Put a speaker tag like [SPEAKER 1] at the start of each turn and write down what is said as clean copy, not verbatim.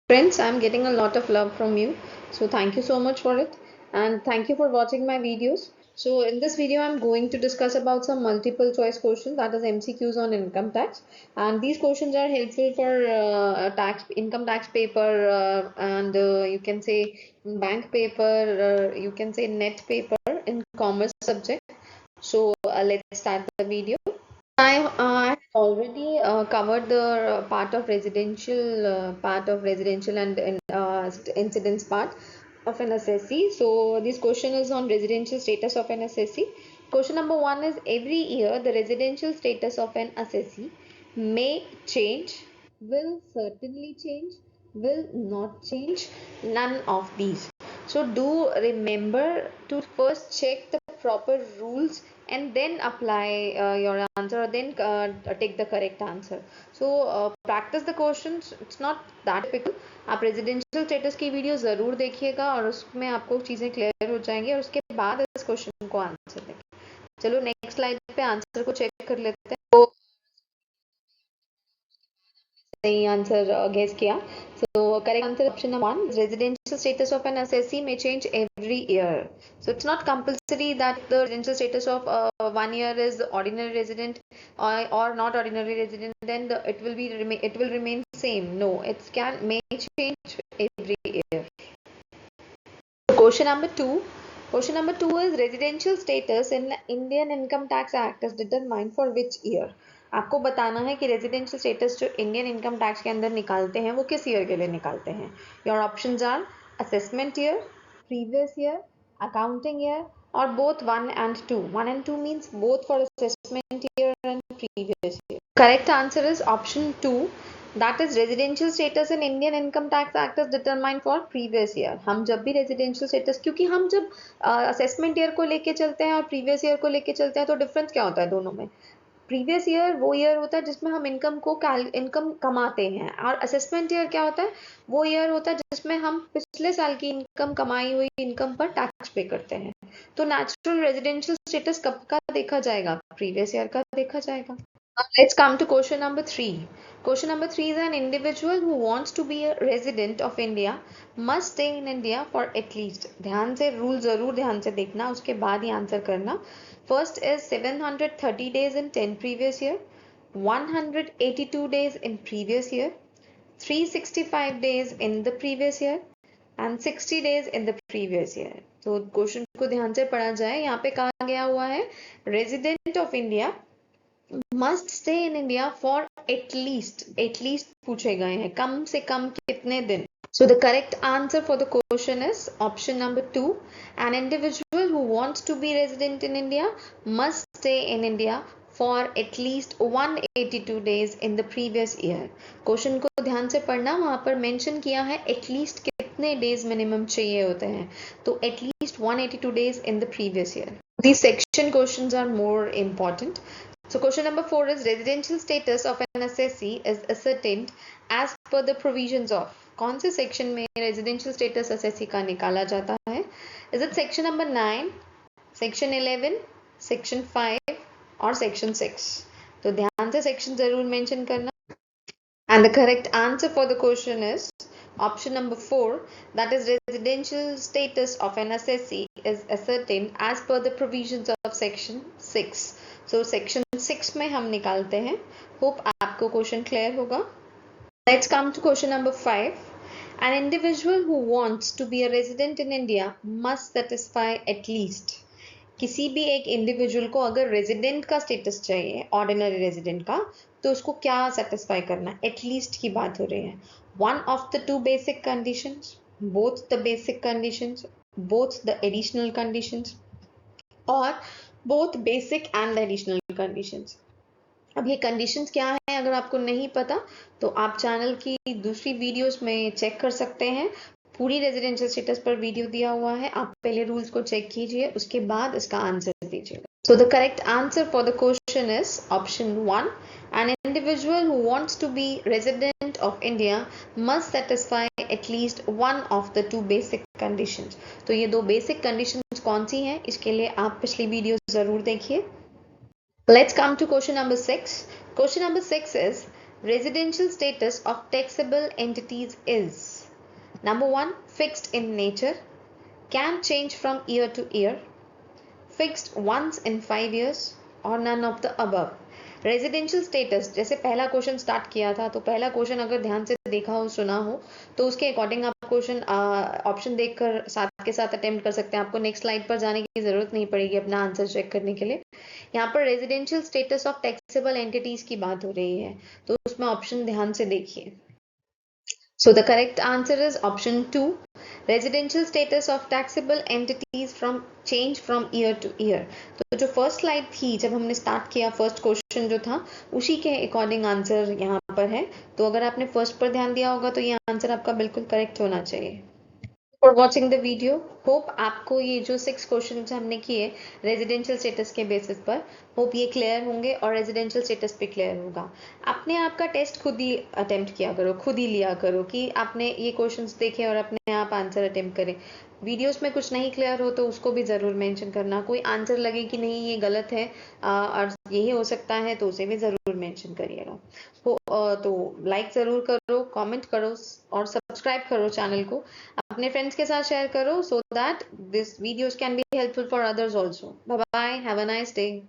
[SPEAKER 1] Friends, I'm getting a lot of love from you. So thank you so much for it. And thank you for watching my videos. So in this video, I'm going to discuss about some multiple choice questions, that is MCQs on income tax. And these questions are helpful for income tax paper, and you can say bank paper, you can say net paper in commerce subject. So let's start the video. I have already covered the part of residential and incidents part of an SSC. So this question is on residential status of an SSC. Question number one is every year the residential status of an SSC may change, will certainly change, will not change, none of these. So do remember to first check the proper rules and then apply your answer, or then take the correct answer. So practice the questions, it's not that difficult. आप residential status की video ज़रूर देखिएगा और उसमें आपको चीज़ें clear हो जाएंगी और उसके बाद इस क्वेश्चन को आंसर देंगे. चलो नेक्स्ट स्लाइड पे आंसर को चेक कर लेते हैं. तो सही आंसर गेस किया. So correct answer option number one. Residential status of an SSC may change every year. So it's not compulsory that the residential status of 1 year is ordinary resident or not ordinary resident. Then it will remain same. No, it may change every year. Question number two. Question number two is residential status in Indian Income Tax Act is determined for which year? आपको बताना है कि residential status जो Indian income tax के अंदर निकालते हैं वो किस ईयर के लिए निकालते हैं. Your options are assessment year, previous year, accounting year और both 1 and 2. 1 and 2 means both for assessment year and previous year. Correct answer is option 2. That is residential status in Indian Income Tax Act is determined for previous year. हम जब भी residential status, क्योंकि हम जब assessment year को लेके चलते हैं और previous year को लेके चलते हैं तो difference क्या होता है दोनों में. प्रीवियस ईयर वो ईयर होता है जिसमें हम इनकम कमाते हैं और असेसमेंट ईयर क्या होता है, वो ईयर होता है जिसमें हम पिछले साल की इनकम कमाई हुई इनकम पर टैक्स पे करते हैं. तो नेचुरल रेजिडेंशियल स्टेटस कब का देखा जाएगा, प्रीवियस ईयर का देखा जाएगा. Let's come to question number 3. Question number 3 is an individual who wants to be a resident of India must stay in India for at least. ध्यान से रूल जरूर ध्यान से देखना, उसके बाद ही आंसर करना. First is 730 days in 10 previous year, 182 days in previous year, 365 days in the previous year and 60 days in the previous year. तो क्वेश्चन को ध्यान से पढ़ा जाए. यहाँ पे कहा गया हुआ है resident of India must stay in India for at least पूछे गए हैं, कम से कम कितने दिन. So the correct answer for the question is option number 2. An individual who wants to be resident in India must stay in India for at least 182 days in the previous year. Question को ध्यान से पढ़ना, वहां पर mention किया है at least कितने days minimum चाहिए होते हैं, तो at least 182 days in the previous year. These section questions are more important. So question number 4 is residential status of an SSC is ascertained as per the provisions of. कौन से section में residential status SSC का निकाला जाता है? Is it section number 9, section 11, section 5 और section 6? तो ध्यान से सेक्शन जरूर मेंशन करना. And the correct answer for the question is option number 4, that is residential status of an SSC is ascertained as per the provisions of section 6. So section 6 में हम निकालते हैं. Hope आपको क्वेश्चन क्लियर होगा. Let's come to question number 5. An individual who wants to be a resident in India must satisfy at least. किसी भी एक individual को अगर रेजिडेंट का स्टेटस चाहिए, ऑर्डिनरी रेजिडेंट का, तो उसको क्या सेटिस्फाई करना, एटलीस्ट की बात हो रही है. One of the two basic conditions, both the basic conditions, both the additional conditions और both basic and additional conditions. अब ये कंडीशंस क्या है अगर आपको नहीं पता तो आप चैनल की दूसरी वीडियोस में चेक कर सकते हैं. पूरी रेजिडेंशियल स्टेटस पर वीडियो दिया हुआ है, आप पहले रूल्स को चेक कीजिए, उसके बाद इसका आंसर दीजिएगा. So the correct answer for the question is option 1. An individual who wants to be resident of India must satisfy at least one of the two basic conditions. तो ये दो basic conditions कौन सी हैं, इसके लिए आप पिछली वीडियो जरूर देखिए. Let's come to question number 6. Question number 6 is residential status of taxable entities is. Number 1, fixed in nature, can change from year to year, fixed once in 5 years, or none of the above. Residential status, जैसे पहला question start किया था, तो पहला question अगर ध्यान से देखा हो, सुना हो, तो उसके अकॉर्डिंग आप क्वेश्चन ऑप्शन देखकर साथ के साथ अटेम्प्ट कर सकते हैं। आपको नेक्स्ट स्लाइड पर जाने की जरूरत नहीं पड़ेगी अपना आंसर चेक करने के लिए। यहाँ पर residential status of taxable entities की बात हो रही है, तो उसमें ऑप्शन ध्यान से देखिए। So the correct answer is option 2. Residential status of taxable entities from change from year to year. तो जो फर्स्ट स्लाइड थी, जब हमने स्टार्ट किया, फर्स्ट क्वेश्चन जो था, उसी के अकॉर्डिंग आंसर यहाँ पर है। तो अगर आपने फर्स्ट पर ध्यान दिया होगा तो ये आंसर आपका बिल्कुल करेक्ट होना चाहिए। For watching the video. Hope आपको ये जो 6 क्वेश्चन हमने किए रेजिडेंशियल स्टेटस के बेसिस पर, होप ये क्लियर होंगे और रेजिडेंशियल स्टेटस पे क्लियर होगा। अपने आप का टेस्ट खुद ही अटेम्प्ट किया करो, खुद ही लिया करो कि आपने ये क्वेश्चंस देखे और अपने आप आंसर अटेम्प्ट करें। वीडियोस में कुछ नहीं क्लियर हो तो उसको भी ज़रूर मेंशन करना। कोई आंसर लगे कि नहीं ये गलत है और यही हो सकता है, तो उसे भी ज़रूर मेंशन करिएगा। तो लाइक ज़रूर करो, कमेंट करो और सब्सक्राइब करो चैनल को। अपने फ्रेंड्स के साथ शेयर करो, so that this videos can be helpful for others also. Bye bye, have a nice day.